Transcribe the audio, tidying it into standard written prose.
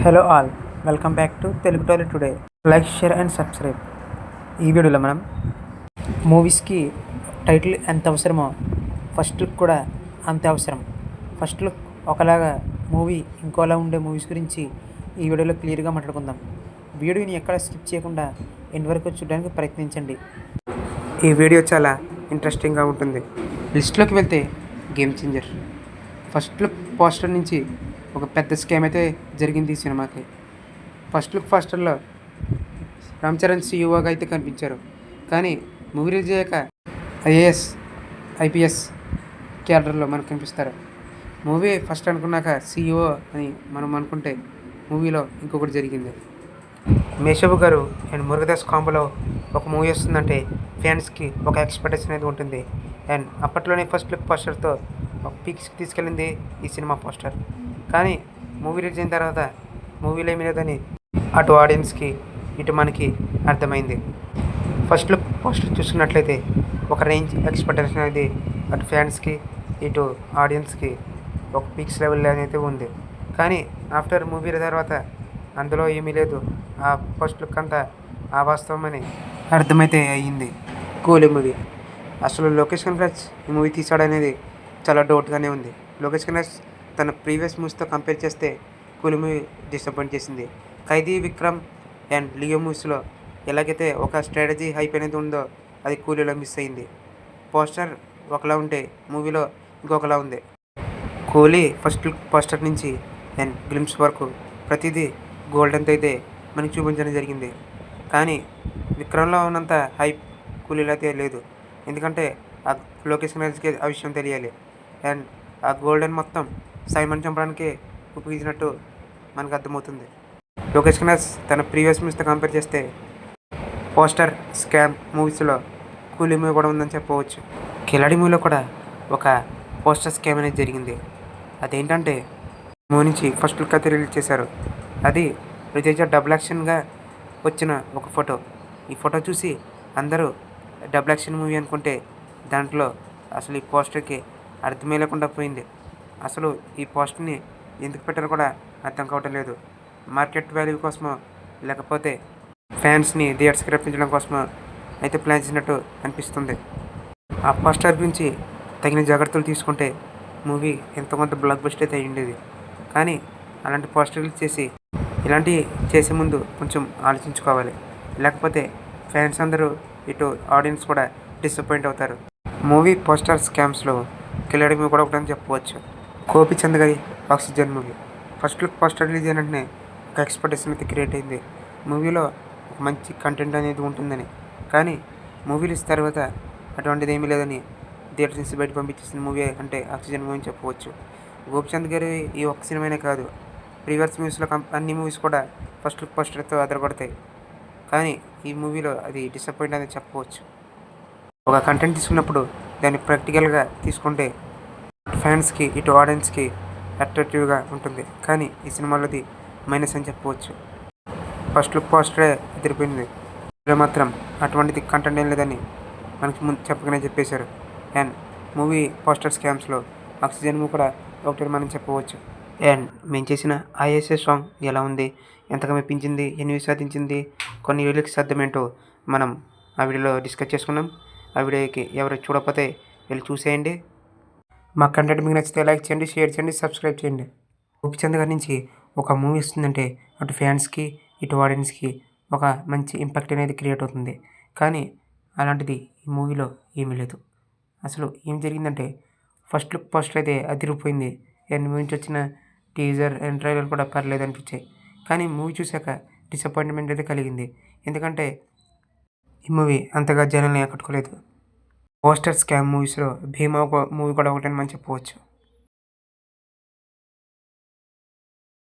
Hello all, welcome back to Telugu Tally today. Like, share and subscribe. ఈ వీడియోలో మనం మూవీస్కి టైటిల్ ఎంత అవసరమో ఫస్ట్ లుక్ కూడా అంతే అవసరం. ఫస్ట్ లుక్ ఒకలాగా, మూవీ ఇంకోలా ఉండే మూవీస్ గురించి ఈ వీడియోలో క్లియర్గా మాట్లాడుకుందాం. వీడియోని ఎక్కడ స్కిప్ చేయకుండా ఎండ్ వరకు చూడడానికి ప్రయత్నించండి. ఈ వీడియో చాలా ఇంట్రెస్టింగ్గా ఉంటుంది. లిస్ట్లోకి వెళ్తే game changer. First look poster నుంచి ఒక పెద్ద స్కామ్ అయితే జరిగింది ఈ సినిమాకి. ఫస్ట్ లుక్ పోస్టర్లో రామ్ చరణ్ సీఈఓగా అయితే కనిపించారు. కానీ మూవీ రిలీజ్ అయ్యాక ఐపీఎస్ క్యాడర్లో మనకు కనిపిస్తారు. మూవీ ఫస్ట్ అనుకున్నాక సీఈఓ అని మనం అనుకుంటే మూవీలో ఇంకొకటి జరిగింది. మేషబు గారు అండ్ మురుగదాస్ కాంబోలో ఒక మూవీ వస్తుందంటే ఫ్యాన్స్కి ఒక ఎక్స్పెక్టేషన్ అనేది ఉంటుంది. అండ్ అప్పట్లోనే ఫస్ట్ లుక్ పోస్టర్తో ఒక పీక్స్కి తీసుకెళ్ళింది ఈ సినిమా పోస్టర్. కానీ మూవీ రిలీజ్ అయిన తర్వాత మూవీలో ఏమీ లేదని అటు ఆడియన్స్కి ఇటు మనకి అర్థమైంది. ఫస్ట్ లుక్ పోస్టర్ చూసుకున్నట్లయితే ఒక రేంజ్ ఎక్స్పెక్టేషన్ అనేది అటు ఫ్యాన్స్కి ఇటు ఆడియన్స్కి ఒక పీక్స్ లెవెల్ అనేది ఉంది. కానీ ఆఫ్టర్ మూవీ తర్వాత అందులో ఏమీ లేదు. ఆ ఫస్ట్ లుక్ అంతా అవాస్తవమని అర్థమైతే అయ్యింది. కూలీ మూవీ. అసలు లోకేష్ కనగరాజ్ ఈ మూవీ తీసాడనేది చాలా డౌట్గానే ఉంది. లోకేష్ కనగరాజ్ తన ప్రీవియస్ మూవీస్తో కంపేర్ చేస్తే కూలీ మూవీ డిసప్పాయింట్ చేసింది. ఖైదీ, విక్రమ్ అండ్ లియో మూవీస్లో ఎలాగైతే ఒక స్ట్రాటజీ హైప్ అనేది ఉందో అది కూలీలో మిస్ అయింది. పోస్టర్ ఒకలా ఉంటే మూవీలో ఇంకొకలా ఉంది. కూలీ ఫస్ట్ లుక్ పోస్టర్ నుంచి అండ్ గ్లిమ్స్ వరకు ప్రతిదీ గోల్డెన్తో అయితే మనకి చూపించడం జరిగింది. కానీ విక్రమ్లో ఉన్నంత హైప్ కూలీలో అయితే లేదు. ఎందుకంటే ఆ లోకేష్ కనగరాజ్కి ఆ విషయం తెలియాలి. అండ్ ఆ గోల్డెన్ మొత్తం సైమన్ చంపడానికి ఉపయోగించినట్టు మనకు అర్థమవుతుంది. లోకేష్ కనగరాజ్ తన ప్రీవియస్ మూవీస్తో కంపేర్ చేస్తే పోస్టర్ స్కామ్ మూవీస్లో కూలీ మూవీ కూడా ఉందని చెప్పవచ్చు. కిలాడి మూవీలో కూడా ఒక పోస్టర్ స్కామ్ అనేది జరిగింది. అదేంటంటే మూవీ నుంచి ఫస్ట్ లుక్ అయితే రిలీజ్ చేశారు. అది రవితేజ డబుల్ యాక్షన్గా వచ్చిన ఒక ఫోటో. ఈ ఫోటో చూసి అందరూ డబుల్ యాక్షన్ మూవీ అనుకుంటే దాంట్లో అసలు ఈ పోస్టర్కి అర్థమే లేకుండా పోయింది. అసలు ఈ పోస్టర్ని ఎందుకు పెట్టారో కూడా అర్థం కావటం లేదు. మార్కెట్ వాల్యూ కోసమో లేకపోతే ఫ్యాన్స్ని థియేటర్స్కి రప్పించడం కోసమో అయితే ప్లాన్ చేసినట్టు అనిపిస్తుంది. ఆ పోస్టర్ గురించి తగిన జాగ్రత్తలు తీసుకుంటే మూవీ ఎంతో కొంత బ్లాక్ బస్టర్ అయితే అయ్యిండేది. కానీ అలాంటి పోస్టర్లు చేసి ఇలాంటివి చేసే ముందు కొంచెం ఆలోచించుకోవాలి. లేకపోతే ఫ్యాన్స్ అందరూ ఇటు ఆడియన్స్ కూడా డిసప్పాయింట్ అవుతారు. మూవీ పోస్టర్ స్కామ్స్లో కిలాడి మూవీ కూడా ఒకటని చెప్పవచ్చు. గోపీచంద్ గారి oxygen movie. First look poster release అయిన వెంటనే ఒక ఎక్స్పెక్టేషన్ అయితే క్రియేట్ అయింది. మూవీలో ఒక మంచి కంటెంట్ అనేది ఉంటుందని. కానీ మూవీ రిలీజ్ తర్వాత అటువంటిది ఏమీ లేదని థియేటర్ నుంచి బయట పంపించేసిన మూవీ అంటే ఆక్సిజన్ మూవీ అని చెప్పవచ్చు. గోపీచంద్ గారి ఈ ఒక్క సినిమానే కాదు, ప్రీవియస్ మూవీస్లో అన్ని మూవీస్ కూడా ఫస్ట్ లుక్ పోస్టర్తో అదరగొడతాయి. కానీ ఈ మూవీలో అది డిసప్పాయింట్ అనేది చెప్పవచ్చు. ఒక కంటెంట్ తీసుకున్నప్పుడు దాన్ని ప్రాక్టికల్గా తీసుకుంటే ఫ్యాన్స్కి ఇటు ఆడియన్స్కి అట్రాక్టివ్గా ఉంటుంది. కానీ ఈ సినిమాలోది మైనస్ అని చెప్పవచ్చు. ఫస్ట్ లుక్ పోస్టరే ఎదిరిపోయింది. ఇందులో మాత్రం అటువంటిది కంటెంట్ ఏం లేదని మనకి ముందు చెప్పకనే చెప్పేశారు. అండ్ మూవీ పోస్టర్ స్కామ్స్లో ఆక్సిజన్ మూవీ కూడా ఒకటి మనం చెప్పవచ్చు. అండ్ మేము చేసిన ఐఎస్ఎస్ సాంగ్ ఎలా ఉంది, ఎంతగా మెప్పించింది, ఎన్ని సాధించింది, కొన్ని లిరిక్స్ అర్థమేంటో మనం ఆ వీడియోలో డిస్కస్ చేసుకున్నాం. ఆ వీడియోకి ఎవరు చూడకపోతే వెళ్ళి చూసేయండి. మా కంటెంట్ మీకు నచ్చితే లైక్ చేయండి, షేర్ చేయండి, సబ్స్క్రైబ్ చేయండి. గోపీచంద్ గారి నుంచి ఒక మూవీ వస్తుందంటే అటు ఫ్యాన్స్కి ఇటు ఆడియన్స్కి ఒక మంచి ఇంపాక్ట్ అనేది క్రియేట్ అవుతుంది. కానీ అలాంటిది ఈ మూవీలో ఏమీ లేదు. అసలు ఏం జరిగిందంటే ఫస్ట్ లుక్ పోస్టర్ అయితే అదిరిపోయింది. అండ్ మూవీ నుంచి వచ్చిన టీజర్ అండ్ ట్రైలర్ కూడా పర్లేదు అనిపించాయి. కానీ మూవీ చూశాక డిసప్పాయింట్మెంట్ అయితే కలిగింది. ఎందుకంటే ఈ మూవీ అంతగా జనాల్ని ఆకట్టుకోలేదు. పోస్టర్ స్కామ్ మూవీస్లో భీమా మూవీ కూడా ఒకటని మనం చెప్పవచ్చు.